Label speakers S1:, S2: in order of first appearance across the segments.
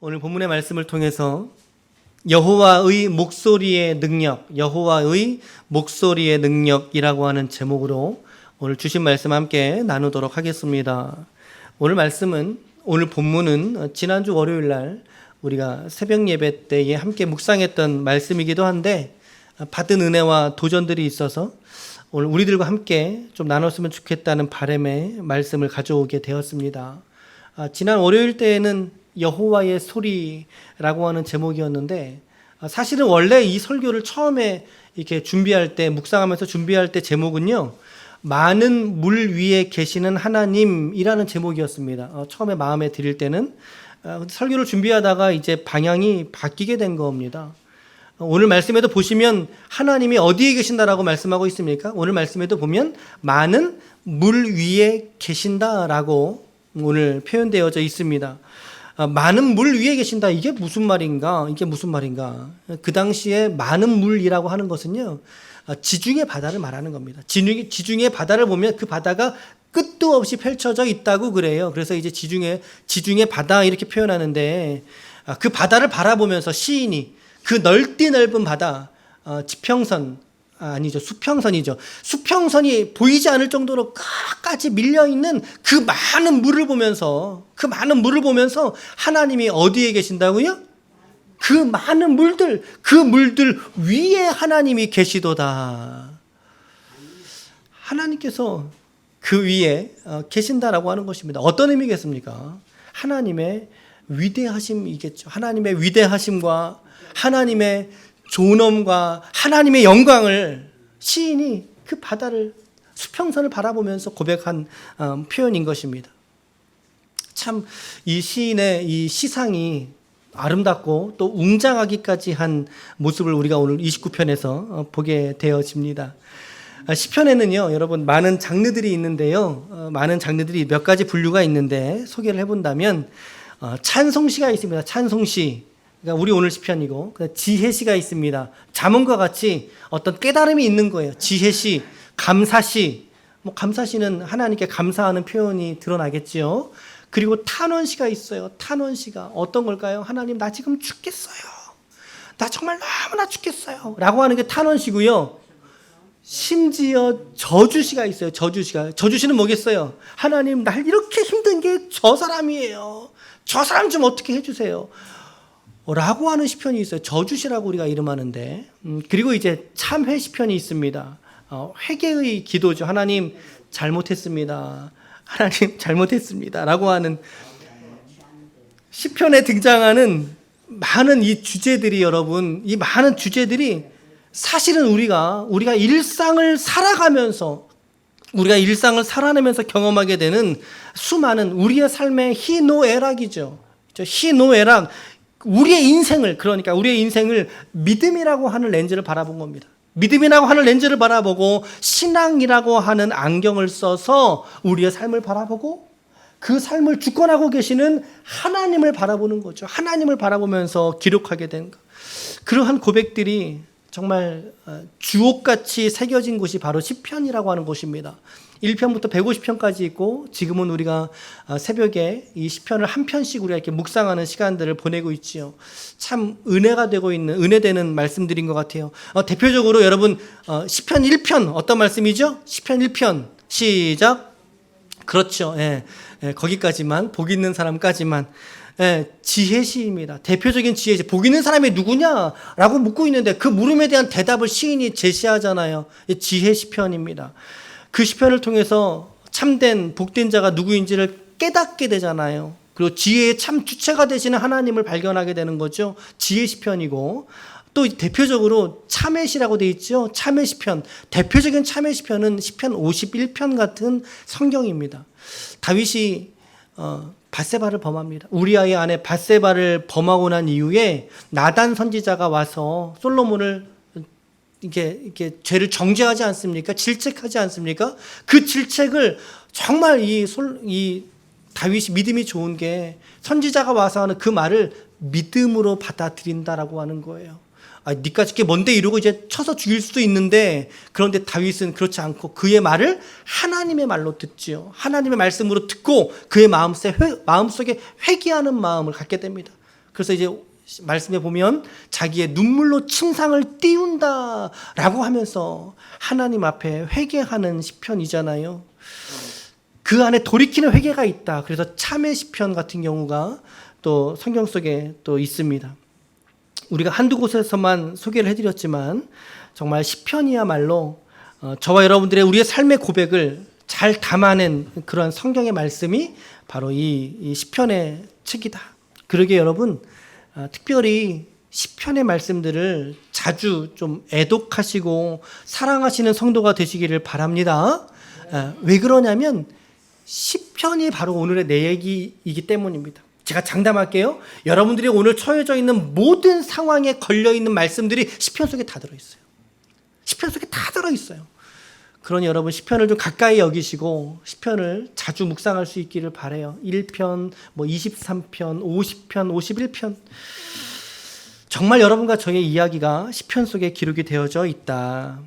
S1: 오늘 본문의 말씀을 통해서 여호와의 목소리의 능력, 여호와의 목소리의 능력이라고 하는 제목으로 오늘 주신 말씀 함께 나누도록 하겠습니다. 오늘 본문은 지난주 월요일 날 우리가 새벽 예배 때에 함께 묵상했던 말씀이기도 한데 받은 은혜와 도전들이 있어서 오늘 우리들과 함께 좀 나눴으면 좋겠다는 바람에 말씀을 가져오게 되었습니다. 지난 월요일 때에는 여호와의 소리라고 하는 제목이었는데 사실은 원래 이 설교를 처음에 이렇게 준비할 때 묵상하면서 준비할 때 제목은요, 많은 물 위에 계시는 하나님이라는 제목이었습니다. 처음에 마음에 드릴 때는 설교를 준비하다가 이제 방향이 바뀌게 된 겁니다. 오늘 말씀에도 보시면 하나님이 어디에 계신다라고 말씀하고 있습니까? 오늘 말씀에도 보면 많은 물 위에 계신다라고 오늘 표현되어져 있습니다. 많은 물 위에 계신다. 이게 무슨 말인가? 그 당시에 많은 물이라고 하는 것은요, 지중해 바다를 말하는 겁니다. 지중해 바다를 보면 그 바다가 끝도 없이 펼쳐져 있다고 그래요. 그래서 이제 지중해 바다 이렇게 표현하는데, 그 바다를 바라보면서 시인이 그 넓은 바다, 수평선이죠. 수평선이 보이지 않을 정도로 끝까지 밀려있는 그 많은 물을 보면서 하나님이 어디에 계신다고요? 그 많은 물들, 그 물들 위에 하나님이 계시도다. 하나님께서 그 위에 계신다라고 하는 것입니다. 어떤 의미겠습니까? 하나님의 위대하심이겠죠. 하나님의 위대하심과 하나님의 존엄과 하나님의 영광을 시인이 그 바다를, 수평선을 바라보면서 고백한 표현인 것입니다. 참 이 시인의 이 시상이 아름답고 또 웅장하기까지 한 모습을 우리가 오늘 29편에서 보게 되어집니다. 시편에는요, 여러분, 많은 장르들이 있는데요, 많은 장르들이 몇 가지 분류가 있는데 소개를 해본다면 찬송시가 있습니다. 찬송시. 그러니까 우리 오늘 시편이고, 지혜시가 있습니다. 잠언과 같이 어떤 깨달음이 있는 거예요. 지혜시, 감사시. 감사시는 하나님께 감사하는 표현이 드러나겠지요. 그리고 탄원시가 있어요. 탄원시가 어떤 걸까요? 하나님, 나 지금 죽겠어요. 나 정말 너무나 죽겠어요. 라고 하는 게 탄원시고요. 심지어 저주시가 있어요. 저주시는 뭐겠어요? 하나님, 날 이렇게 힘든 게 저 사람이에요. 저 사람 좀 어떻게 해주세요. 라고 하는 시편이 있어요. 저주시라고 우리가 이름하는데, 그리고 이제 참회 시편이 있습니다. 회개의 기도죠. 하나님, 잘못했습니다. 하나님, 잘못했습니다. 라고 하는 시편에 등장하는 많은 이 주제들이, 여러분, 이 많은 주제들이 사실은 우리가 일상을 살아가면서, 우리가 일상을 살아내면서 경험하게 되는 수많은 우리의 삶의 희노애락이죠. 희노애락. 우리의 인생을 믿음이라고 하는 렌즈를 바라본 겁니다. 믿음이라고 하는 렌즈를 바라보고 신앙이라고 하는 안경을 써서 우리의 삶을 바라보고 그 삶을 주권하고 계시는 하나님을 바라보는 거죠. 하나님을 바라보면서 기록하게 된 것. 그러한 고백들이 정말 주옥같이 새겨진 곳이 바로 시편이라고 하는 곳입니다. 1편부터 150편까지 있고, 지금은 우리가 새벽에 이 시편을 한 편씩 우리가 이렇게 묵상하는 시간들을 보내고 있지요. 참 은혜가 되고 있는, 은혜되는 말씀들인 것 같아요. 대표적으로 여러분, 시편 1편 어떤 말씀이죠? 시편 1편 시작. 그렇죠. 거기까지만, 복 있는 사람까지만. 지혜시입니다. 대표적인 지혜시. 복 있는 사람이 누구냐라고 묻고 있는데 그 물음에 대한 대답을 시인이 제시하잖아요. 지혜시편입니다. 그 시편을 통해서 참된 복된 자가 누구인지를 깨닫게 되잖아요. 그리고 지혜의 참 주체가 되시는 하나님을 발견하게 되는 거죠. 지혜시편이고, 또 대표적으로 참회시라고 되어 있죠. 참회시편. 대표적인 참회시편은 시편 51편 같은 성경입니다. 다윗이 밧세바를 범합니다. 우리아의 아내 밧세바를 범하고 난 이후에 나단 선지자가 와서 솔로몬을 이렇게 죄를 정죄하지 않습니까? 질책하지 않습니까? 그 질책을 정말 이 다윗이 믿음이 좋은 게 선지자가 와서 하는 그 말을 믿음으로 받아들인다라고 하는 거예요. 니까짓 게 뭔데 이러고 이제 쳐서 죽일 수도 있는데, 그런데 다윗은 그렇지 않고 그의 말을 하나님의 말로 듣지요. 하나님의 말씀으로 듣고 그의 마음속에 회개하는 마음을 갖게 됩니다. 그래서 이제 말씀에 보면 자기의 눈물로 침상을 띄운다라고 하면서 하나님 앞에 회개하는 시편이잖아요. 그 안에 돌이키는 회개가 있다. 그래서 참회 시편 같은 경우가 또 성경 속에 또 있습니다. 우리가 한두 곳에서만 소개를 해드렸지만 정말 시편이야말로 저와 여러분들의 우리의 삶의 고백을 잘 담아낸 그런 성경의 말씀이 바로 이 시편의 책이다. 그러게 여러분, 특별히 시편의 말씀들을 자주 좀 애독하시고 사랑하시는 성도가 되시기를 바랍니다. 왜 그러냐면 시편이 바로 오늘의 내 얘기이기 때문입니다. 제가 장담할게요. 여러분들이 오늘 처해져 있는 모든 상황에 걸려있는 말씀들이 시편 속에 다 들어있어요. 시편 속에 다 들어있어요. 그러니 여러분 시편을 좀 가까이 여기시고 시편을 자주 묵상할 수 있기를 바라요. 1편, 23편, 50편, 51편. 정말 여러분과 저의 이야기가 시편 속에 기록이 되어져 있다.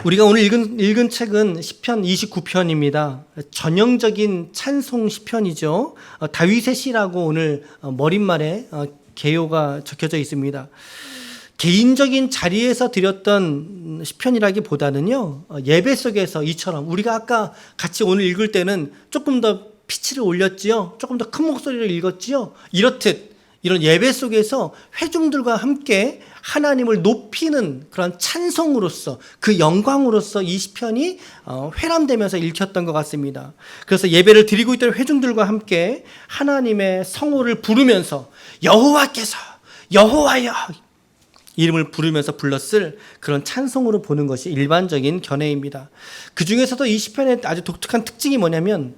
S1: 우리가 오늘 읽은 책은 시편 29편입니다. 전형적인 찬송 시편이죠. 다윗의 시라고 오늘 머릿말에 개요가 적혀져 있습니다. 개인적인 자리에서 드렸던 시편이라기보다는요, 예배 속에서 이처럼 우리가 아까 같이 오늘 읽을 때는 조금 더 피치를 올렸지요, 조금 더 큰 목소리를 읽었지요. 이렇듯 이런 예배 속에서 회중들과 함께 하나님을 높이는 그런 찬송으로서 그 영광으로서 이 시편이 회람되면서 읽혔던 것 같습니다. 그래서 예배를 드리고 있던 회중들과 함께 하나님의 성호를 부르면서 여호와께서 여호와여 이름을 부르면서 불렀을 그런 찬송으로 보는 것이 일반적인 견해입니다. 그 중에서도 이 시편의 아주 독특한 특징이 뭐냐면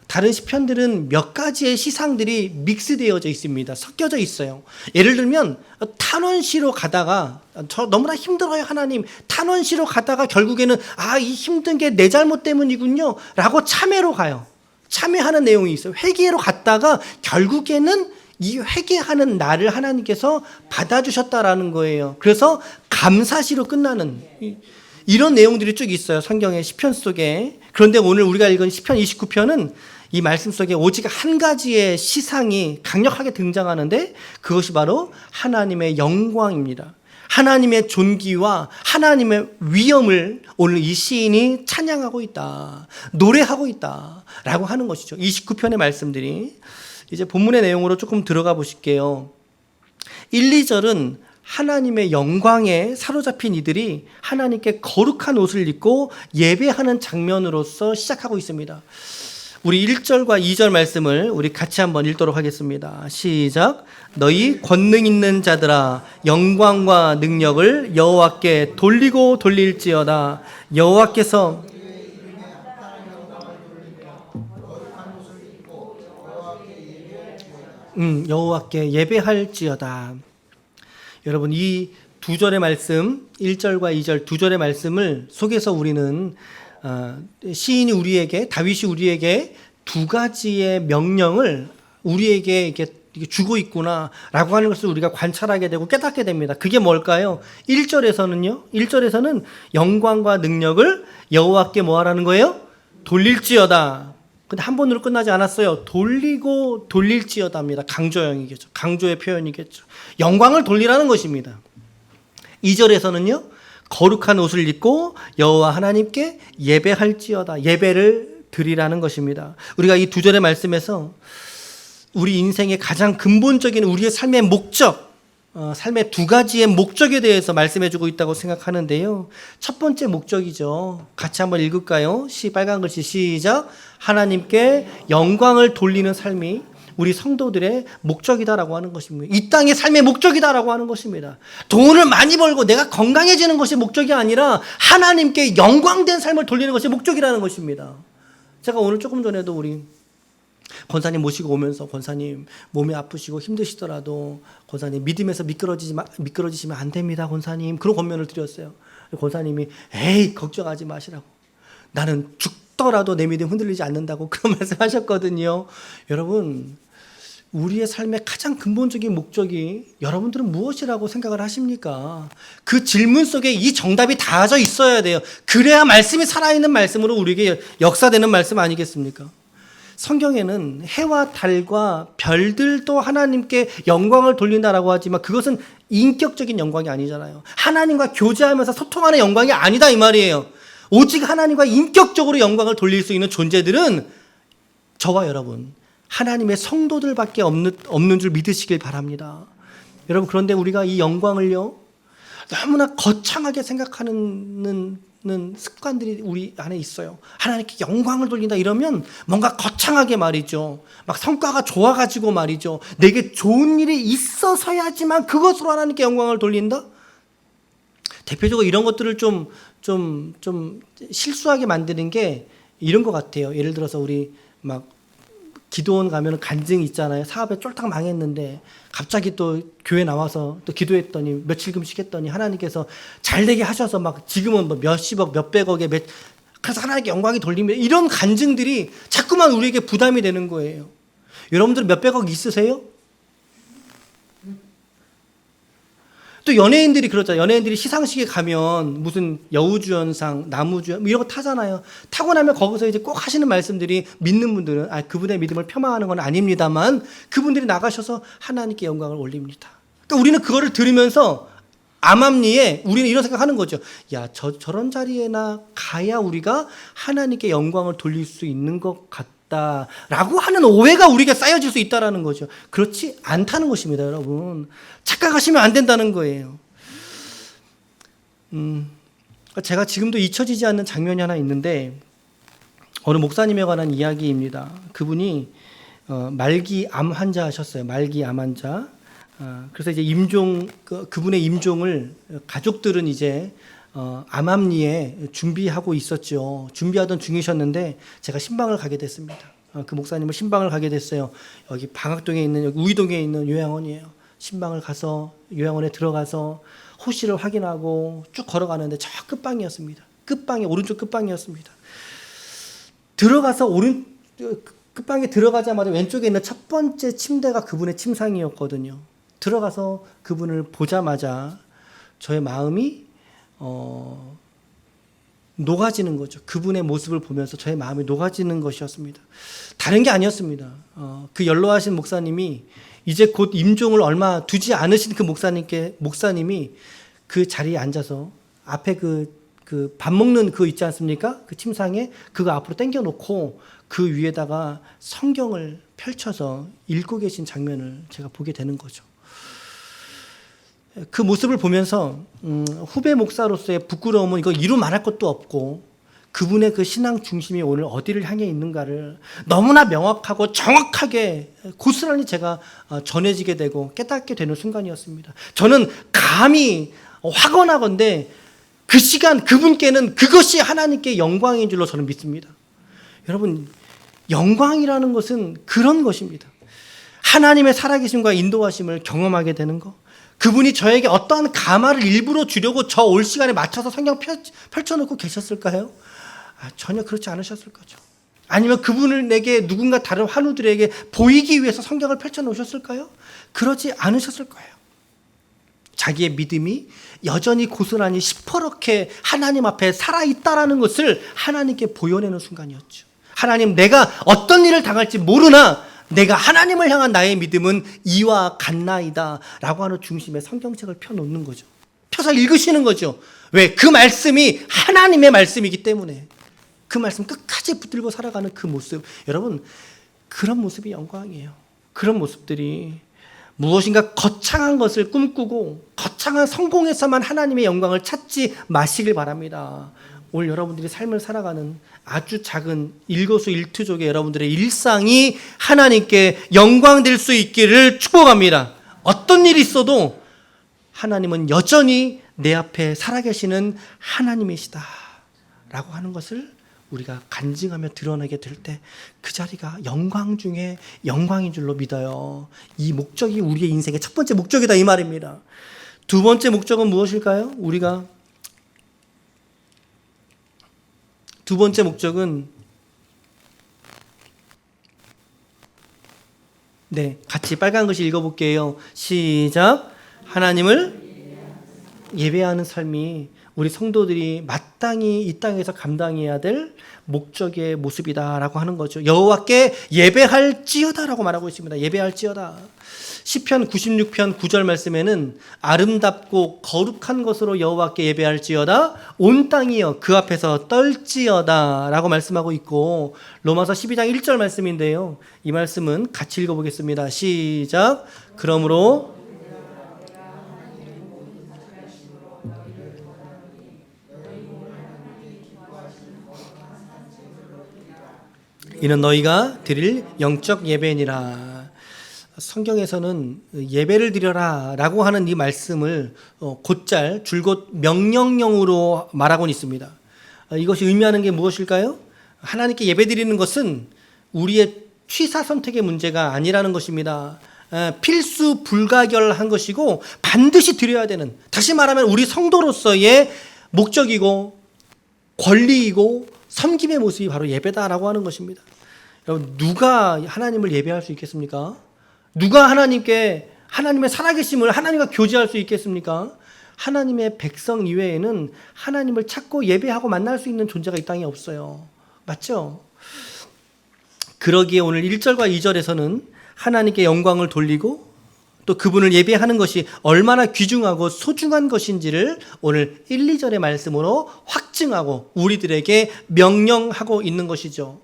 S1: 다른 시편들은 몇 가지의 시상들이 믹스되어져 있습니다. 섞여져 있어요. 예를 들면 탄원시로 가다가 저 너무나 힘들어요 하나님, 탄원시로 가다가 결국에는 이 힘든 게 내 잘못 때문이군요 라고 참회로 가요. 참회하는 내용이 있어요. 회개로 갔다가 결국에는 이 회개하는 나를 하나님께서 받아주셨다라는 거예요. 그래서 감사시로 끝나는 이런 내용들이 쭉 있어요. 성경의 시편 속에. 그런데 오늘 우리가 읽은 시편 29편은 이 말씀 속에 오직 한 가지의 시상이 강력하게 등장하는데 그것이 바로 하나님의 영광입니다. 하나님의 존귀와 하나님의 위엄을 오늘 이 시인이 찬양하고 있다, 노래하고 있다 라고 하는 것이죠. 29편의 말씀들이. 이제 본문의 내용으로 조금 들어가 보실게요. 1, 2절은 하나님의 영광에 사로잡힌 이들이 하나님께 거룩한 옷을 입고 예배하는 장면으로서 시작하고 있습니다. 우리 1절과 2절 말씀을 우리 같이 한번 읽도록 하겠습니다. 시작. 너희 권능 있는 자들아 영광과 능력을 여호와께 돌리고 돌릴지어다. 여호와께서 여호와께 예배할지어다. 여러분 이 두 절의 말씀 1절과 2절 두 절의 말씀을 속에서 우리는 시인이 우리에게 다윗이 우리에게 두 가지의 명령을 우리에게 이렇게 주고 있구나라고 하는 것을 우리가 관찰하게 되고 깨닫게 됩니다. 그게 뭘까요? 1절에서는 영광과 능력을 여호와께 뭐 하라는 거예요? 돌릴지어다. 근데 한 번으로 끝나지 않았어요. 돌리고 돌릴지어다입니다. 강조형이겠죠. 강조의 표현이겠죠. 영광을 돌리라는 것입니다. 2절에서는요. 거룩한 옷을 입고 여호와 하나님께 예배할지어다. 예배를 드리라는 것입니다. 우리가 이 두 절의 말씀에서 우리 인생의 가장 근본적인 우리의 삶의 목적, 삶의 두 가지의 목적에 대해서 말씀해주고 있다고 생각하는데요. 첫 번째 목적이죠. 같이 한번 읽을까요? 빨간 글씨 시작. 하나님께 영광을 돌리는 삶이 우리 성도들의 목적이다라고 하는 것입니다. 이 땅의 삶의 목적이다라고 하는 것입니다. 돈을 많이 벌고 내가 건강해지는 것이 목적이 아니라 하나님께 영광된 삶을 돌리는 것이 목적이라는 것입니다. 제가 오늘 조금 전에도 우리 권사님 모시고 오면서 권사님 몸이 아프시고 힘드시더라도 권사님 믿음에서 미끄러지시면 안 됩니다 권사님, 그런 권면을 드렸어요. 권사님이 에이 걱정하지 마시라고, 나는 죽더라도 내 믿음 흔들리지 않는다고 그런 말씀하셨거든요. 여러분 우리의 삶의 가장 근본적인 목적이 여러분들은 무엇이라고 생각을 하십니까? 그 질문 속에 이 정답이 닿아져 있어야 돼요. 그래야 말씀이 살아있는 말씀으로 우리에게 역사되는 말씀 아니겠습니까? 성경에는 해와 달과 별들도 하나님께 영광을 돌린다라고 하지만 그것은 인격적인 영광이 아니잖아요. 하나님과 교제하면서 소통하는 영광이 아니다 이 말이에요. 오직 하나님과 인격적으로 영광을 돌릴 수 있는 존재들은 저와 여러분 하나님의 성도들밖에 없는 줄 믿으시길 바랍니다. 여러분 그런데 우리가 이 영광을요 너무나 거창하게 생각하는 습관들이 우리 안에 있어요. 하나님께 영광을 돌린다 이러면 뭔가 거창하게 말이죠. 막 성과가 좋아가지고 말이죠. 내게 좋은 일이 있어서야지만 그것으로 하나님께 영광을 돌린다? 대표적으로 이런 것들을 좀 실수하게 만드는 게 이런 것 같아요. 예를 들어서 우리 막 기도원 가면 간증이 있잖아요. 사업에 쫄딱 망했는데 갑자기 또 교회 나와서 또 기도했더니 며칠금씩 했더니 하나님께서 잘 되게 하셔서 막 지금은 뭐 몇십억 몇백억에 그래서 하나님께 영광이 돌리면 이런 간증들이 자꾸만 우리에게 부담이 되는 거예요. 여러분들 몇백억 있으세요? 또 연예인들이 그러잖아요. 연예인들이 시상식에 가면 무슨 여우주연상, 나무주연 이런 거 타잖아요. 타고 나면 거기서 이제 꼭 하시는 말씀들이 믿는 분들은 그분의 믿음을 폐망하는 건 아닙니다만 그분들이 나가셔서 하나님께 영광을 올립니다. 그러니까 우리는 그거를 들으면서 암암리에 우리는 이런 생각하는 거죠. 야, 저런 자리에나 가야 우리가 하나님께 영광을 돌릴 수 있는 것 같다라고 하는 오해가 우리에게 쌓여질 수 있다라는 거죠. 그렇지 않다는 것입니다, 여러분. 착각하시면 안 된다는 거예요. 제가 지금도 잊혀지지 않는 장면이 하나 있는데 어느 목사님에 관한 이야기입니다. 그분이 말기 암 환자하셨어요. 말기 암 환자. 그래서 이제 그분의 임종을 가족들은 이제 암암리에 준비하고 있었죠. 준비하던 중이셨는데 제가 신방을 가게 됐습니다. 그 목사님을 신방을 가게 됐어요. 여기 방학동에 있는 여기 우이동에 있는 요양원이에요. 신방을 가서 요양원에 들어가서 호실을 확인하고 쭉 걸어가는데 저 끝방이었습니다. 오른쪽 끝방이었습니다. 들어가서 끝방에 들어가자마자 왼쪽에 있는 첫 번째 침대가 그분의 침상이었거든요. 들어가서 그분을 보자마자 저의 마음이 녹아지는 거죠. 그분의 모습을 보면서 저의 마음이 녹아지는 것이었습니다. 다른 게 아니었습니다. 그 연로하신 목사님이 이제 곧 임종을 얼마 두지 않으신 그 목사님이 그 자리에 앉아서 앞에 그 밥 먹는 그 있지 않습니까? 그 침상에 그거 앞으로 당겨놓고 그 위에다가 성경을 펼쳐서 읽고 계신 장면을 제가 보게 되는 거죠. 그 모습을 보면서 후배 목사로서의 부끄러움은 이거 이루 말할 것도 없고 그분의 그 신앙 중심이 오늘 어디를 향해 있는가를 너무나 명확하고 정확하게 고스란히 제가 전해지게 되고 깨닫게 되는 순간이었습니다. 저는 감히 확언하건대 그 시간 그분께는 그것이 하나님께 영광인 줄로 저는 믿습니다. 여러분 영광이라는 것은 그런 것입니다. 하나님의 살아계심과 인도하심을 경험하게 되는 것. 그분이 저에게 어떠한 감화를 일부러 주려고 저 올 시간에 맞춰서 성경 펼쳐놓고 계셨을까요? 전혀 그렇지 않으셨을 거죠. 아니면 그분을 내게 누군가 다른 환우들에게 보이기 위해서 성경을 펼쳐놓으셨을까요? 그러지 않으셨을 거예요. 자기의 믿음이 여전히 고스란히 시퍼렇게 하나님 앞에 살아있다라는 것을 하나님께 보여내는 순간이었죠. 하나님, 내가 어떤 일을 당할지 모르나 내가 하나님을 향한 나의 믿음은 이와 같나이다 라고 하는 중심에 성경책을 펴놓는 거죠. 펴서 읽으시는 거죠. 왜? 그 말씀이 하나님의 말씀이기 때문에 그 말씀 끝까지 붙들고 살아가는 그 모습. 여러분 그런 모습이 영광이에요. 그런 모습들이 무엇인가 거창한 것을 꿈꾸고 거창한 성공에서만 하나님의 영광을 찾지 마시길 바랍니다. 오늘 여러분들이 삶을 살아가는 아주 작은 일거수일투족의 여러분들의 일상이 하나님께 영광될 수 있기를 축복합니다. 어떤 일이 있어도 하나님은 여전히 내 앞에 살아계시는 하나님이시다 라고 하는 것을 우리가 간증하며 드러내게 될 때 그 자리가 영광 중에 영광인 줄로 믿어요. 이 목적이 우리의 인생의 첫 번째 목적이다 이 말입니다. 두 번째 목적은 무엇일까요? 두 번째 목적은 같이 빨간 글씨 읽어볼게요. 시작. 하나님을 예배하는 삶이 우리 성도들이 마땅히 이 땅에서 감당해야 될 목적의 모습이다라고 하는 거죠. 여호와께 예배할지어다라고 말하고 있습니다. 예배할지어다. 시편 96편 9절 말씀에는 아름답고 거룩한 것으로 여호와께 예배할지어다 온 땅이여 그 앞에서 떨지어다라고 말씀하고 있고, 로마서 12장 1절 말씀인데요. 이 말씀은 같이 읽어보겠습니다. 시작. 그러므로 이는 너희가 드릴 영적 예배니라. 성경에서는 예배를 드려라 라고 하는 이 말씀을 곧잘 줄곧 명령형으로 말하고 있습니다. 이것이 의미하는 게 무엇일까요? 하나님께 예배 드리는 것은 우리의 취사 선택의 문제가 아니라는 것입니다. 필수 불가결한 것이고 반드시 드려야 되는, 다시 말하면 우리 성도로서의 목적이고 권리이고 섬김의 모습이 바로 예배다라고 하는 것입니다. 여러분, 누가 하나님을 예배할 수 있겠습니까? 누가 하나님께 하나님의 살아계심을 하나님과 교제할 수 있겠습니까? 하나님의 백성 이외에는 하나님을 찾고 예배하고 만날 수 있는 존재가 이 땅에 없어요. 맞죠? 그러기에 오늘 1절과 2절에서는 하나님께 영광을 돌리고 또 그분을 예배하는 것이 얼마나 귀중하고 소중한 것인지를 오늘 1, 2절의 말씀으로 확증하고 우리들에게 명령하고 있는 것이죠.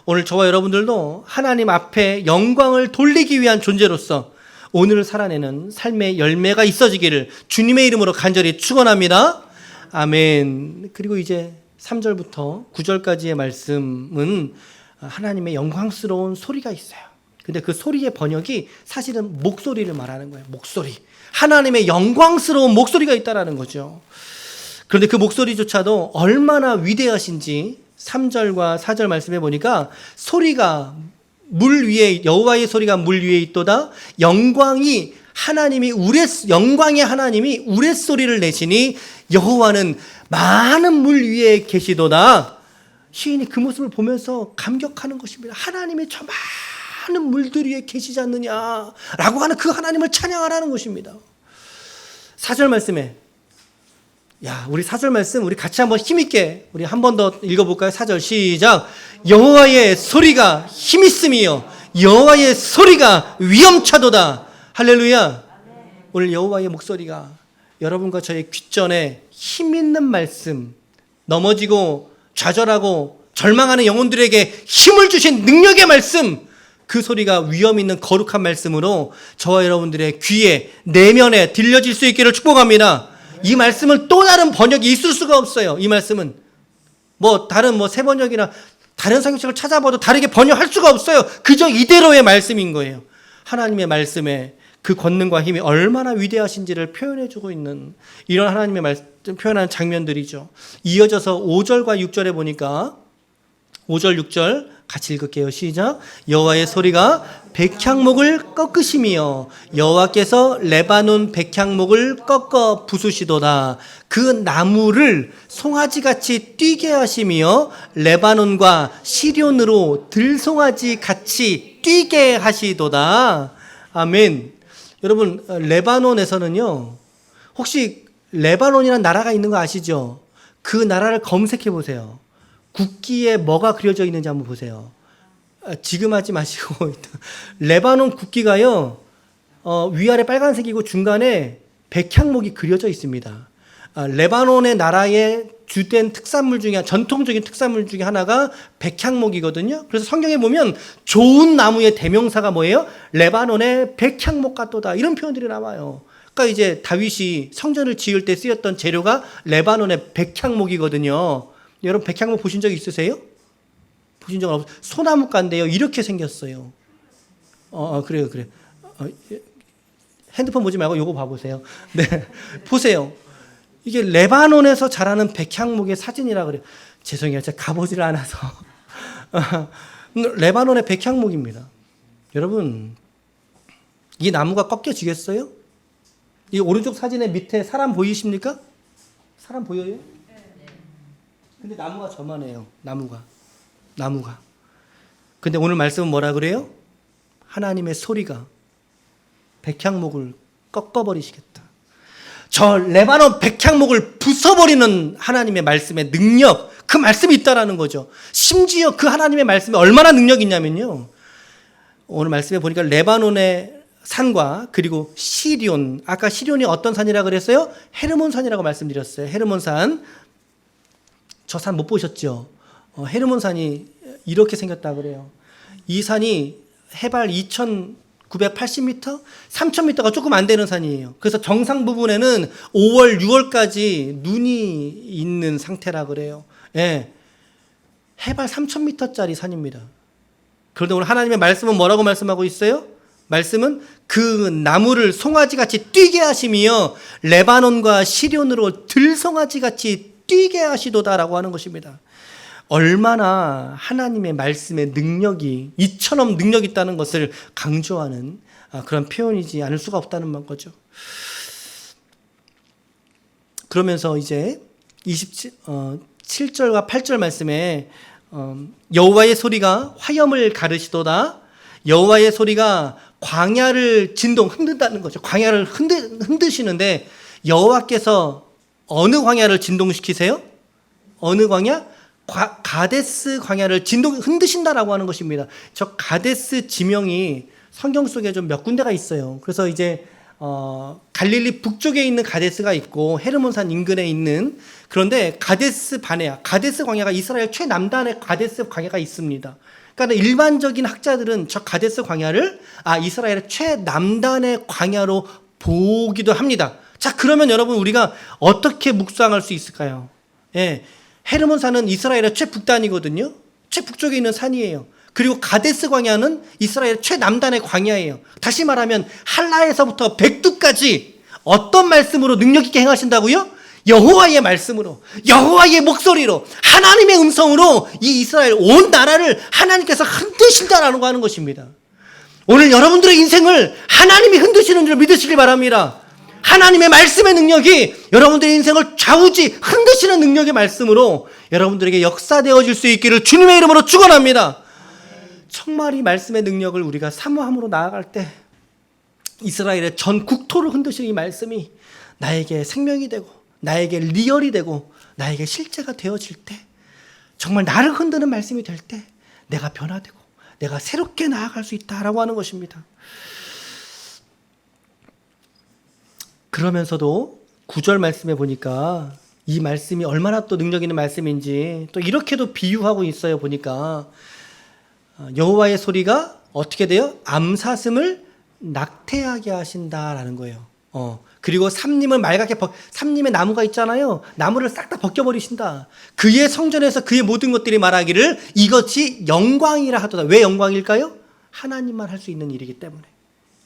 S1: 오늘 저와 여러분들도 하나님 앞에 영광을 돌리기 위한 존재로서 오늘을 살아내는 삶의 열매가 있어지기를 주님의 이름으로 간절히 축원합니다. 아멘. 그리고 이제 3절부터 9절까지의 말씀은 하나님의 영광스러운 소리가 있어요. 근데 그 소리의 번역이 사실은 목소리를 말하는 거예요. 목소리. 하나님의 영광스러운 목소리가 있다라는 거죠. 그런데 그 목소리조차도 얼마나 위대하신지 3절과 4절 말씀해 보니까 소리가 물 위에, 여호와의 소리가 물 위에 있도다. 영광의 하나님이 우레소리를 내시니 여호와는 많은 물 위에 계시도다. 시인이 그 모습을 보면서 감격하는 것입니다. 하나님이 저 많은 물들 위에 계시지 않느냐라고 하는 그 하나님을 찬양하라는 것입니다. 4절 말씀에, 우리 4절 말씀 우리 같이 한번 힘있게 우리 한 번 더 읽어볼까요? 4절 시작. 여호와의 소리가 힘있음이요 여호와의 소리가 위엄차도다. 할렐루야. 오늘 여호와의 목소리가 여러분과 저의 귓전에 힘있는 말씀, 넘어지고 좌절하고 절망하는 영혼들에게 힘을 주신 능력의 말씀, 그 소리가 위엄 있는 거룩한 말씀으로 저와 여러분들의 귀에, 내면에 들려질 수 있기를 축복합니다. 이 말씀은 또 다른 번역이 있을 수가 없어요. 이 말씀은 다른 새 번역이나 다른 성경책을 찾아봐도 다르게 번역할 수가 없어요. 그저 이대로의 말씀인 거예요. 하나님의 말씀에 그 권능과 힘이 얼마나 위대하신지를 표현해주고 있는 이런 하나님의 말씀 표현하는 장면들이죠. 이어져서 5절과 6절에 보니까 5절 6절 같이 읽을게요. 시작. 여호와의 소리가 백향목을 꺾으시며 여호와께서 레바논 백향목을 꺾어 부수시도다. 그 나무를 송아지같이 뛰게 하시며 레바논과 시련으로 들송아지같이 뛰게 하시도다. 아멘. 여러분, 레바논에서는요, 혹시 레바논이라는 나라가 있는 거 아시죠? 그 나라를 검색해 보세요. 국기에 뭐가 그려져 있는지 한번 보세요. 지금 하지 마시고 레바논 국기가요, 위아래 빨간색이고 중간에 백향목이 그려져 있습니다. 레바논의 나라의 주된 특산물 중에, 전통적인 특산물 중에 하나가 백향목이거든요. 그래서 성경에 보면 좋은 나무의 대명사가 뭐예요? 레바논의 백향목 같도다, 이런 표현들이 나와요. 그러니까 이제 다윗이 성전을 지을 때 쓰였던 재료가 레바논의 백향목이거든요. 여러분, 백향목 보신 적 있으세요? 보신 적 없어요? 소나무가인데요, 이렇게 생겼어요. 그래요. 핸드폰 보지 말고 요거 봐보세요. 네, 보세요. 이게 레바논에서 자라는 백향목의 사진이라 그래요. 죄송해요, 제가 가보질 않아서. 레바논의 백향목입니다. 여러분, 이 나무가 꺾여지겠어요? 이 오른쪽 사진의 밑에 사람 보이십니까? 사람 보여요? 근데 나무가 저만해요. 나무가. 근데 오늘 말씀은 뭐라 그래요? 하나님의 소리가 백향목을 꺾어버리시겠다. 저 레바논 백향목을 부숴버리는 하나님의 말씀의 능력, 그 말씀이 있다라는 거죠. 심지어 그 하나님의 말씀에 얼마나 능력이 있냐면요, 오늘 말씀에 보니까 레바논의 산과 그리고 시리온, 아까 시리온이 어떤 산이라고 그랬어요? 헤르몬 산이라고 말씀드렸어요. 헤르몬 산. 저 산 못 보셨죠? 헤르몬 산이 이렇게 생겼다 그래요. 이 산이 해발 2,980m? 3,000m가 조금 안 되는 산이에요. 그래서 정상 부분에는 5월, 6월까지 눈이 있는 상태라 그래요. 예. 해발 3,000m짜리 산입니다. 그런데 오늘 하나님의 말씀은 뭐라고 말씀하고 있어요? 말씀은 그 나무를 송아지같이 뛰게 하시며 레바논과 시리온으로 들송아지같이 뛰게 하시도다라고 하는 것입니다. 얼마나 하나님의 말씀의 능력이 이처럼 능력이 있다는 것을 강조하는 그런 표현이지 않을 수가 없다는 거죠. 그러면서 이제 7절과 8절 말씀에 여호와의 소리가 화염을 가르시도다. 여호와의 소리가 광야를 흔든다는 거죠. 광야를 흔드시는데 여호와께서 어느 광야를 진동시키세요? 어느 광야? 가데스 광야를 흔드신다라고 하는 것입니다. 저 가데스 지명이 성경 속에 좀 몇 군데가 있어요. 그래서 이제 갈릴리 북쪽에 있는 가데스가 있고 헤르몬산 인근에 있는, 그런데 가데스 바네아, 가데스 광야가 이스라엘 최남단에 가데스 광야가 있습니다. 그러니까 일반적인 학자들은 저 가데스 광야를 이스라엘의 최남단의 광야로 보기도 합니다. 자, 그러면 여러분 우리가 어떻게 묵상할 수 있을까요? 예, 헤르몬산은 이스라엘의 최북단이거든요. 최북쪽에 있는 산이에요. 그리고 가데스 광야는 이스라엘 최남단의 광야예요. 다시 말하면 할라에서부터 백두까지 어떤 말씀으로 능력 있게 행하신다고요? 여호와의 말씀으로, 여호와의 목소리로, 하나님의 음성으로 이 이스라엘 온 나라를 하나님께서 흔드신다라는 거 하는 것입니다. 오늘 여러분들의 인생을 하나님이 흔드시는 줄 믿으시길 바랍니다. 하나님의 말씀의 능력이 여러분들의 인생을 좌우지 흔드시는 능력의 말씀으로 여러분들에게 역사되어질 수 있기를 주님의 이름으로 축원합니다. 정말 이 말씀의 능력을 우리가 사모함으로 나아갈 때 이스라엘의 전 국토를 흔드시는 이 말씀이 나에게 생명이 되고 나에게 리얼이 되고 나에게 실제가 되어질 때, 정말 나를 흔드는 말씀이 될 때 내가 변화되고 내가 새롭게 나아갈 수 있다라고 하는 것입니다. 그러면서도 9절 말씀에 보니까 이 말씀이 얼마나 또 능력 있는 말씀인지 또 이렇게도 비유하고 있어요. 보니까 여호와의 소리가 어떻게 돼요? 암사슴을 낙태하게 하신다라는 거예요. 그리고 삼림을 삼림의 나무가 있잖아요. 나무를 싹 다 벗겨버리신다. 그의 성전에서 그의 모든 것들이 말하기를 이것이 영광이라 하도다. 왜 영광일까요? 하나님만 할 수 있는 일이기 때문에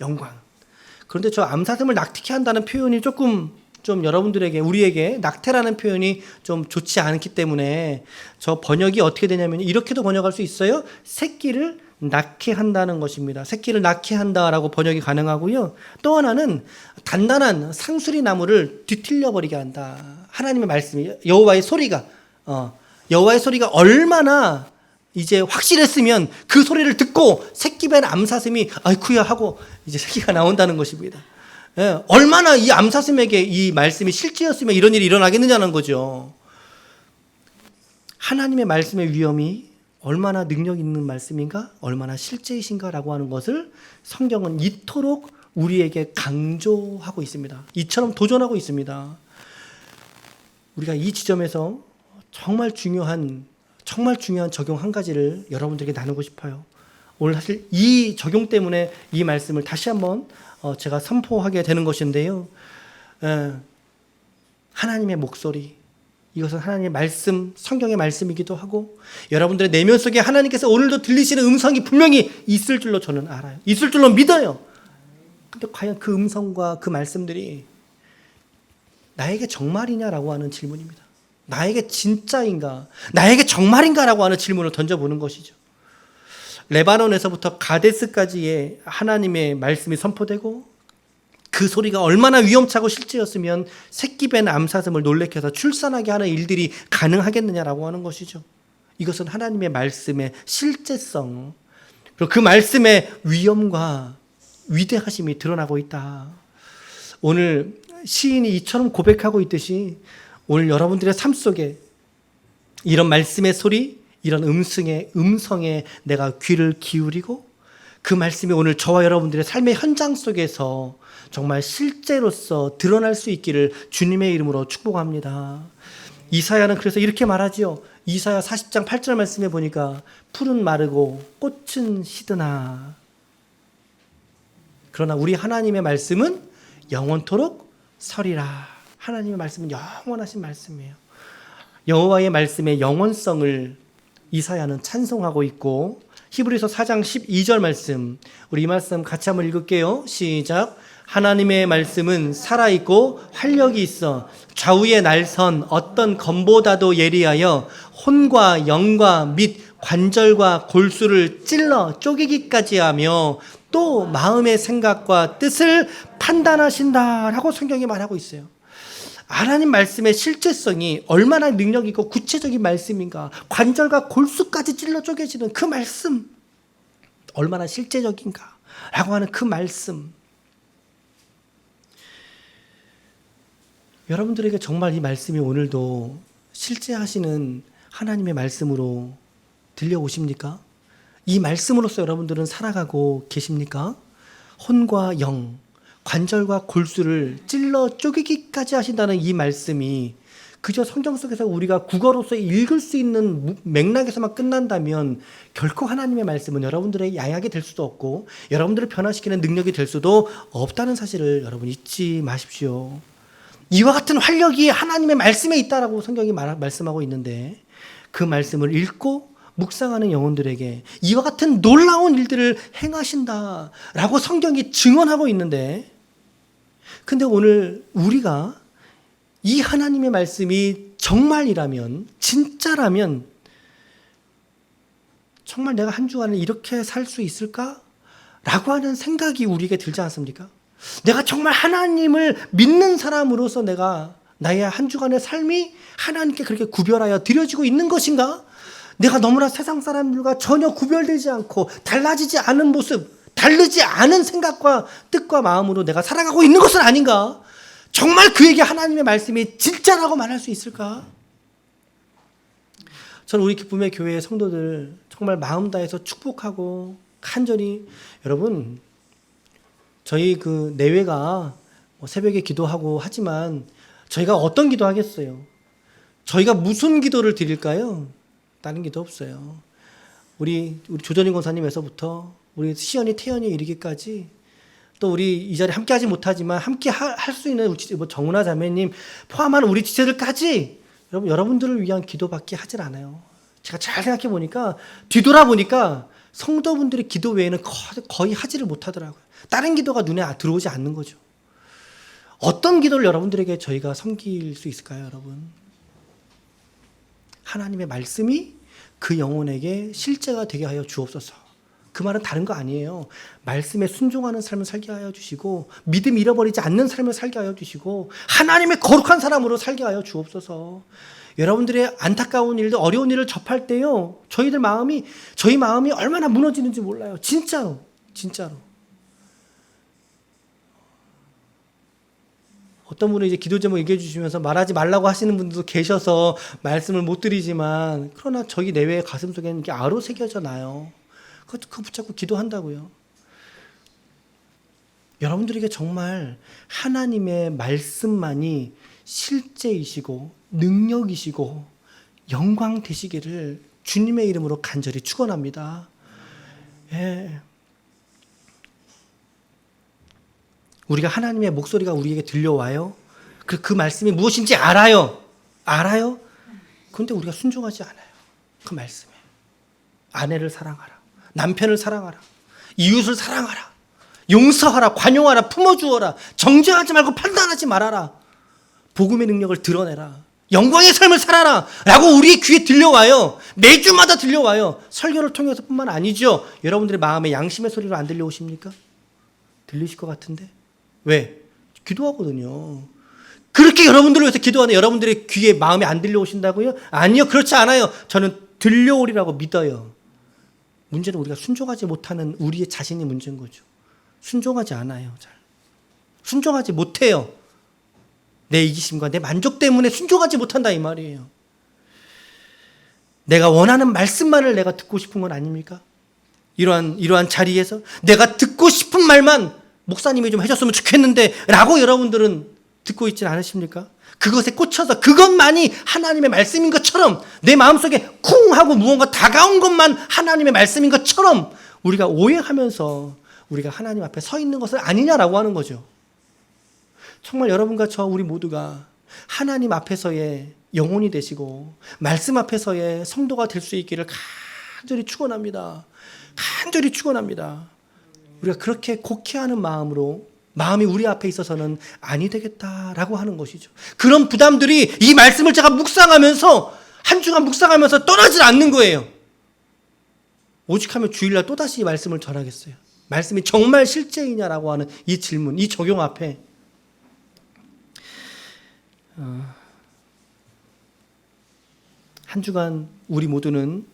S1: 영광. 그런데 저 암사슴을 낙태케 한다는 표현이 조금 좀 여러분들에게, 우리에게 낙태라는 표현이 좀 좋지 않기 때문에 저 번역이 어떻게 되냐면 이렇게도 번역할 수 있어요. 새끼를 낳게 한다는 것입니다. 새끼를 낳게 한다라고 번역이 가능하고요. 또 하나는 단단한 상수리 나무를 뒤틀려 버리게 한다. 하나님의 말씀이, 여호와의 소리가 얼마나 이제 확실했으면 그 소리를 듣고 새끼 뺀 암사슴이 아이쿠야 하고 이제 새끼가 나온다는 것입니다. 예, 얼마나 이 암사슴에게 이 말씀이 실제였으면 이런 일이 일어나겠느냐는 거죠. 하나님의 말씀의 위엄이 얼마나 능력 있는 말씀인가, 얼마나 실제이신가라고 하는 것을 성경은 이토록 우리에게 강조하고 있습니다. 이처럼 도전하고 있습니다. 우리가 이 지점에서 정말 중요한 적용 한 가지를 여러분들에게 나누고 싶어요. 오늘 사실 이 적용 때문에 이 말씀을 다시 한번 제가 선포하게 되는 것인데요. 하나님의 목소리, 이것은 하나님의 말씀, 성경의 말씀이기도 하고 여러분들의 내면 속에 하나님께서 오늘도 들리시는 음성이 분명히 있을 줄로 저는 알아요. 있을 줄로 믿어요. 근데 과연 그 음성과 그 말씀들이 나에게 정말이냐라고 하는 질문입니다. 나에게 진짜인가? 나에게 정말인가라고 하는 질문을 던져보는 것이죠. 레바논에서부터 가데스까지의 하나님의 말씀이 선포되고 그 소리가 얼마나 위험차고 실제였으면 새끼 뺀 암사슴을 놀래켜서 출산하게 하는 일들이 가능하겠느냐라고 하는 것이죠. 이것은 하나님의 말씀의 실제성, 그리고 그 말씀의 위엄과 위대하심이 드러나고 있다. 오늘 시인이 이처럼 고백하고 있듯이 오늘 여러분들의 삶 속에 이런 말씀의 소리, 이런 음성에 내가 귀를 기울이고 그 말씀이 오늘 저와 여러분들의 삶의 현장 속에서 정말 실제로서 드러날 수 있기를 주님의 이름으로 축복합니다. 이사야는 그래서 이렇게 말하지요. 이사야 40장 8절 말씀에 보니까 풀은 마르고 꽃은 시드나 그러나 우리 하나님의 말씀은 영원토록 서리라. 하나님의 말씀은 영원하신 말씀이에요. 여호와의 말씀의 영원성을 이사야는 찬송하고 있고 히브리서 4장 12절 말씀 우리 이 말씀 같이 한번 읽을게요. 시작. 하나님의 말씀은 살아있고 활력이 있어 좌우의 날선 어떤 검보다도 예리하여 혼과 영과 및 관절과 골수를 찔러 쪼개기까지 하며 또 마음의 생각과 뜻을 판단하신다라고 성경이 말하고 있어요. 하나님 말씀의 실제성이 얼마나 능력 있고 구체적인 말씀인가, 관절과 골수까지 찔러 쪼개지는 그 말씀 얼마나 실제적인가 라고 하는 그 말씀, 여러분들에게 정말 이 말씀이 오늘도 실제 하시는 하나님의 말씀으로 들려오십니까? 이 말씀으로서 여러분들은 살아가고 계십니까? 혼과 영, 관절과 골수를 찔러 쪼개기까지 하신다는 이 말씀이 그저 성경 속에서 우리가 국어로서 읽을 수 있는 맥락에서만 끝난다면 결코 하나님의 말씀은 여러분들의 양약이 될 수도 없고 여러분들을 변화시키는 능력이 될 수도 없다는 사실을 여러분 잊지 마십시오. 이와 같은 활력이 하나님의 말씀에 있다라고 성경이 말씀하고 있는데 그 말씀을 읽고 묵상하는 영혼들에게 이와 같은 놀라운 일들을 행하신다라고 성경이 증언하고 있는데, 근데 오늘 우리가 이 하나님의 말씀이 정말이라면, 진짜라면 정말 내가 한 주간을 이렇게 살 수 있을까? 라고 하는 생각이 우리에게 들지 않습니까? 내가 정말 하나님을 믿는 사람으로서 내가 나의 한 주간의 삶이 하나님께 그렇게 구별하여 드려지고 있는 것인가? 내가 너무나 세상 사람들과 전혀 구별되지 않고 달라지지 않은 모습, 다르지 않은 생각과 뜻과 마음으로 내가 살아가고 있는 것은 아닌가? 정말 그에게 하나님의 말씀이 진짜라고 말할 수 있을까? 저는 우리 기쁨의 교회의 성도들 정말 마음 다해서 축복하고 간절히, 여러분 저희 그 내외가 새벽에 기도하고 하지만 저희가 어떤 기도 하겠어요? 저희가 무슨 기도를 드릴까요? 다른 기도 없어요. 우리 조전인 권사님에서부터 우리 시연이 태연이 이르기까지, 또 우리 이 자리에 함께 하지 못하지만 함께 할 수 있는 정은아 자매님 포함한 우리 지체들까지 여러분들을 위한 기도밖에 하질 않아요. 제가 잘 생각해 보니까, 뒤돌아보니까 성도분들의 기도 외에는 거의 하지를 못하더라고요. 다른 기도가 눈에 들어오지 않는 거죠. 어떤 기도를 여러분들에게 저희가 섬길 수 있을까요, 여러분? 하나님의 말씀이 그 영혼에게 실제가 되게 하여 주옵소서. 그 말은 다른 거 아니에요. 말씀에 순종하는 삶을 살게 하여 주시고, 믿음 잃어버리지 않는 삶을 살게 하여 주시고, 하나님의 거룩한 사람으로 살게 하여 주옵소서. 여러분들의 안타까운 일들, 어려운 일을 접할 때요, 저희 마음이 얼마나 무너지는지 몰라요. 진짜로. 어떤 분은 이제 기도 제목 얘기해 주시면서 말하지 말라고 하시는 분들도 계셔서 말씀을 못 드리지만, 그러나 저희 내외의 가슴 속에는 이게 아로 새겨져 나요. 그거 붙잡고 기도한다고요. 여러분들에게 정말 하나님의 말씀만이 실제이시고 능력이시고 영광 되시기를 주님의 이름으로 간절히 축원합니다. 예. 우리가 하나님의 목소리가 우리에게 들려와요. 그 말씀이 무엇인지 알아요. 그런데 우리가 순종하지 않아요. 그 말씀에. 아내를 사랑하라. 남편을 사랑하라. 이웃을 사랑하라. 용서하라. 관용하라. 품어주어라. 정죄하지 말고 판단하지 말아라. 복음의 능력을 드러내라. 영광의 삶을 살아라. 라고 우리 귀에 들려와요. 매주마다 들려와요. 설교를 통해서 뿐만 아니죠. 여러분들의 마음에 양심의 소리로 안 들려오십니까? 들리실 것 같은데? 왜? 기도하거든요. 그렇게 여러분들을 위해서 기도하는 여러분들의 귀에 마음에 안 들려오신다고요? 아니요, 그렇지 않아요. 저는 들려오리라고 믿어요. 문제는 우리가 순종하지 못하는 우리의 자신이 문제인 거죠. 순종하지 않아요. 잘. 순종하지 못해요. 내 이기심과 내 만족 때문에 순종하지 못한다 이 말이에요. 내가 원하는 말씀만을 내가 듣고 싶은 건 아닙니까? 이러한 자리에서 내가 듣고 싶은 말만 목사님이 좀 해줬으면 좋겠는데 라고 여러분들은 듣고 있지 않으십니까? 그것에 꽂혀서 그것만이 하나님의 말씀인 것처럼 내 마음속에 쿵 하고 무언가 다가온 것만 하나님의 말씀인 것처럼 우리가 오해하면서 우리가 하나님 앞에 서 있는 것은 아니냐라고 하는 거죠. 정말 여러분과 저 우리 모두가 하나님 앞에서의 영혼이 되시고 말씀 앞에서의 성도가 될 수 있기를 간절히 축원합니다. 간절히 축원합니다. 우리가 그렇게 곡해하는 마음으로 마음이 우리 앞에 있어서는 아니 되겠다라고 하는 것이죠. 그런 부담들이 이 말씀을 제가 묵상하면서 한 주간 묵상하면서 떠나질 않는 거예요. 오직하면 주일날 또다시 이 말씀을 전하겠어요. 말씀이 정말 실제이냐라고 하는 이 질문, 이 적용 앞에 한 주간 우리 모두는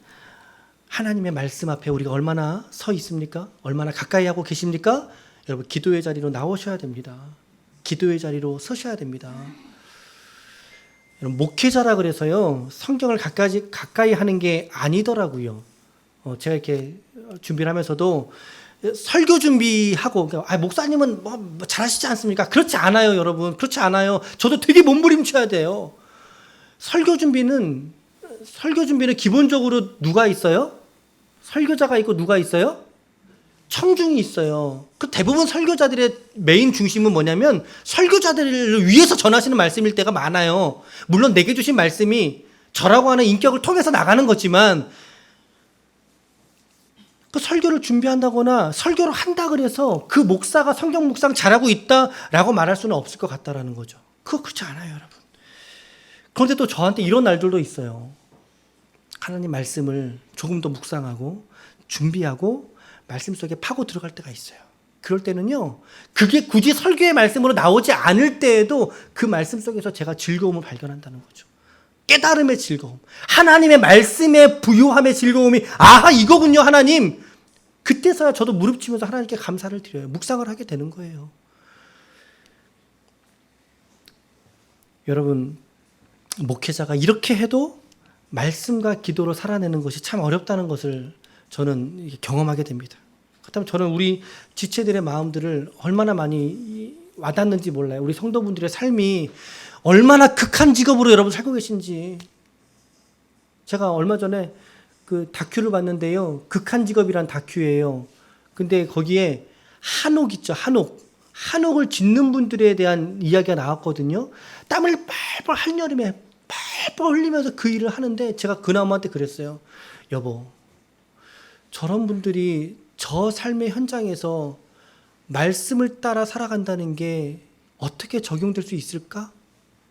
S1: 하나님의 말씀 앞에 우리가 얼마나 서 있습니까? 얼마나 가까이 하고 계십니까? 여러분 기도의 자리로 나오셔야 됩니다. 기도의 자리로 서셔야 됩니다. 여러분 목회자라 그래서요 성경을 가까이 하는 게 아니더라고요. 제가 이렇게 준비를 하면서도 설교 준비하고 목사님은 뭐 잘하시지 않습니까? 그렇지 않아요, 여러분. 그렇지 않아요. 저도 되게 몸부림쳐야 돼요. 설교 준비는 기본적으로 누가 있어요? 설교자가 있고 누가 있어요? 청중이 있어요. 그 대부분 설교자들의 메인 중심은 뭐냐면 설교자들을 위해서 전하시는 말씀일 때가 많아요. 물론 내게 주신 말씀이 저라고 하는 인격을 통해서 나가는 거지만 그 설교를 준비한다거나 설교를 한다 그래서 그 목사가 성경 묵상 잘하고 있다라고 말할 수는 없을 것 같다라는 거죠. 그거 그렇지 않아요, 여러분. 그런데 또 저한테 이런 날들도 있어요. 하나님 말씀을 조금 더 묵상하고 준비하고 말씀 속에 파고 들어갈 때가 있어요. 그럴 때는요, 그게 굳이 설교의 말씀으로 나오지 않을 때에도 그 말씀 속에서 제가 즐거움을 발견한다는 거죠. 깨달음의 즐거움, 하나님의 말씀의 부요함의 즐거움이 아하 이거군요 하나님. 그때서야 저도 무릎 치면서 하나님께 감사를 드려요. 묵상을 하게 되는 거예요. 여러분 목회자가 이렇게 해도 말씀과 기도로 살아내는 것이 참 어렵다는 것을 저는 경험하게 됩니다. 그렇다면 저는 우리 지체들의 마음들을 얼마나 많이 와닿는지 몰라요. 우리 성도분들의 삶이 얼마나 극한 직업으로 여러분 살고 계신지. 제가 얼마 전에 그 다큐를 봤는데요. 극한 직업이란 다큐예요. 근데 거기에 한옥 있죠. 한옥을 짓는 분들에 대한 이야기가 나왔거든요. 땀을 뻘뻘 한여름에 뻘뻘 흘리면서 그 일을 하는데 제가 그 나무한테 그랬어요. 여보, 저런 분들이 저 삶의 현장에서 말씀을 따라 살아간다는 게 어떻게 적용될 수 있을까?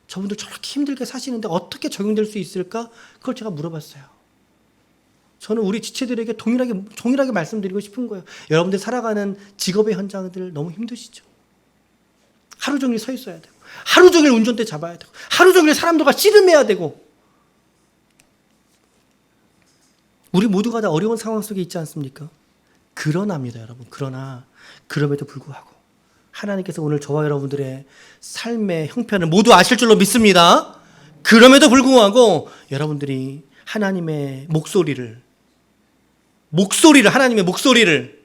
S1: 저분들 저렇게 힘들게 사시는데 어떻게 적용될 수 있을까? 그걸 제가 물어봤어요. 저는 우리 지체들에게 동일하게 말씀드리고 싶은 거예요. 여러분들 살아가는 직업의 현장들 너무 힘드시죠? 하루 종일 서 있어야 되고, 하루 종일 운전대 잡아야 되고, 하루 종일 사람들과 씨름해야 되고, 우리 모두가 다 어려운 상황 속에 있지 않습니까? 그러나입니다, 여러분. 그럼에도 불구하고 하나님께서 오늘 저와 여러분들의 삶의 형편을 모두 아실 줄로 믿습니다. 그럼에도 불구하고 여러분들이 하나님의 목소리를 하나님의 목소리를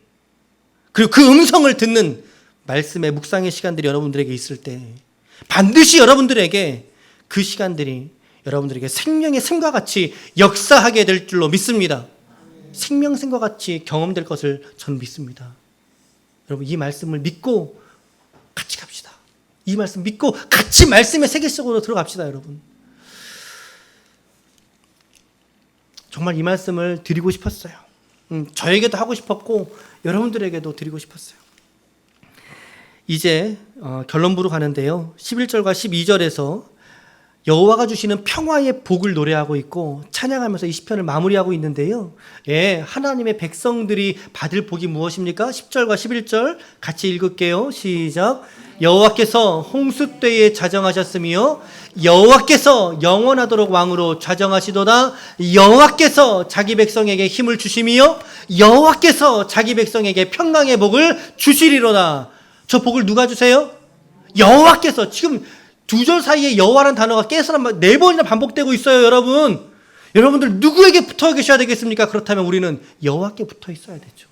S1: 그리고 그 음성을 듣는 말씀의 묵상의 시간들이 여러분들에게 있을 때 반드시 여러분들에게 그 시간들이 여러분들에게 생명의 샘과 같이 역사하게 될 줄로 믿습니다. 생명샘과 같이 경험될 것을 저는 믿습니다. 여러분 이 말씀을 믿고 같이 갑시다. 이 말씀 믿고 같이 말씀의 세계 속으로 들어갑시다, 여러분. 정말 이 말씀을 드리고 싶었어요. 저에게도 하고 싶었고 여러분들에게도 드리고 싶었어요. 이제 결론부로 가는데요. 11절과 12절에서 여호와가 주시는 평화의 복을 노래하고 있고 찬양하면서 이 시편을 마무리하고 있는데요. 하나님의 백성들이 받을 복이 무엇입니까? 10절과 11절 같이 읽을게요. 시작. 여호와께서 홍수 때에 자정하셨으며 여호와께서 영원하도록 왕으로 자정하시도다. 여호와께서 자기 백성에게 힘을 주시며 여호와께서 자기 백성에게 평강의 복을 주시리로다. 저 복을 누가 주세요? 여호와께서. 지금 두 절 사이에 여호와라는 단어가 깨서란 4번이나 반복되고 있어요, 여러분. 여러분들 누구에게 붙어 계셔야 되겠습니까? 그렇다면 우리는 여호와께 붙어 있어야 되죠.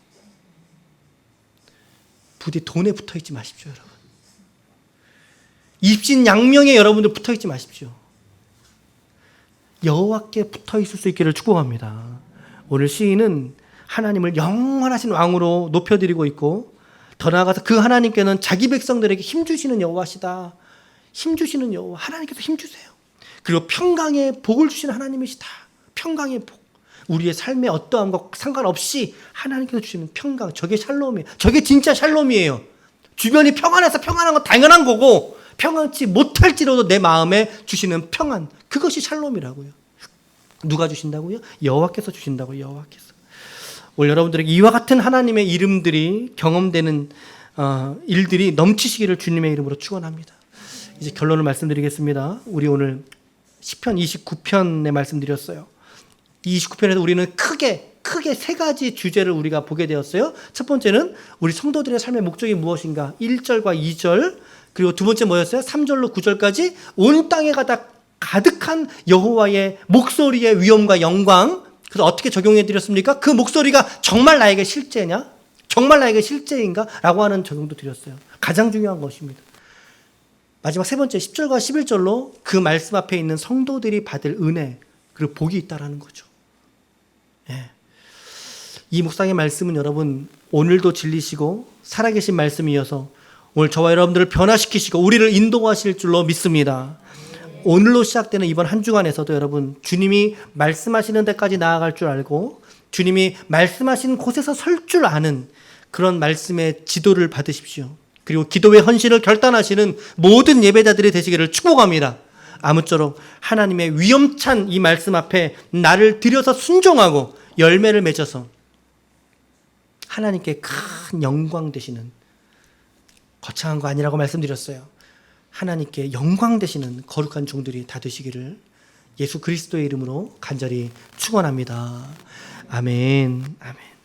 S1: 부디 돈에 붙어 있지 마십시오, 여러분. 입신양명에 여러분들 붙어 있지 마십시오. 여호와께 붙어 있을 수 있기를 축복합니다. 오늘 시인은 하나님을 영원하신 왕으로 높여드리고 있고, 더 나아가서 그 하나님께는 자기 백성들에게 힘주시는 여호와시다. 힘주시는 여호와, 하나님께서 힘주세요. 그리고 평강의 복을 주시는 하나님이시다. 평강의 복. 우리의 삶의 어떠함과 상관없이 하나님께서 주시는 평강, 저게 샬롬이에요. 저게 진짜 샬롬이에요. 주변이 평안해서 평안한 건 당연한 거고, 평안치 못할지라도 내 마음에 주시는 평안, 그것이 샬롬이라고요. 누가 주신다고요? 여호와께서 주신다고요. 여호와께서. 오늘 여러분들에게 이와 같은 하나님의 이름들이 경험되는 일들이 넘치시기를 주님의 이름으로 축원합니다. 이제 결론을 말씀드리겠습니다. 우리 오늘 시편 29편에 말씀드렸어요. 이 29편에서 우리는 크게 3가지 주제를 우리가 보게 되었어요. 첫 번째는 우리 성도들의 삶의 목적이 무엇인가, 1절과 2절, 그리고 두 번째 뭐였어요? 3절로 9절까지 온 땅에 가득한 여호와의 목소리의 위엄과 영광. 그래서 어떻게 적용해 드렸습니까? 그 목소리가 정말 나에게 실제냐? 정말 나에게 실제인가? 라고 하는 적용도 드렸어요. 가장 중요한 것입니다. 마지막 세 번째 10절과 11절로 그 말씀 앞에 있는 성도들이 받을 은혜 그리고 복이 있다라는 거죠. 예. 이 묵상의 말씀은 여러분 오늘도 진리시고 살아계신 말씀이어서 오늘 저와 여러분들을 변화시키시고 우리를 인도하실 줄로 믿습니다. 오늘로 시작되는 이번 한 주간에서도 여러분 주님이 말씀하시는 데까지 나아갈 줄 알고 주님이 말씀하신 곳에서 설 줄 아는 그런 말씀의 지도를 받으십시오. 그리고 기도의 헌신을 결단하시는 모든 예배자들이 되시기를 축복합니다. 아무쪼록 하나님의 위엄찬 이 말씀 앞에 나를 들여서 순종하고 열매를 맺어서 하나님께 큰 영광 되시는, 거창한 거 아니라고 말씀드렸어요. 하나님께 영광 되시는 거룩한 종들이 다 되시기를 예수 그리스도의 이름으로 간절히 축원합니다. 아멘. 아멘.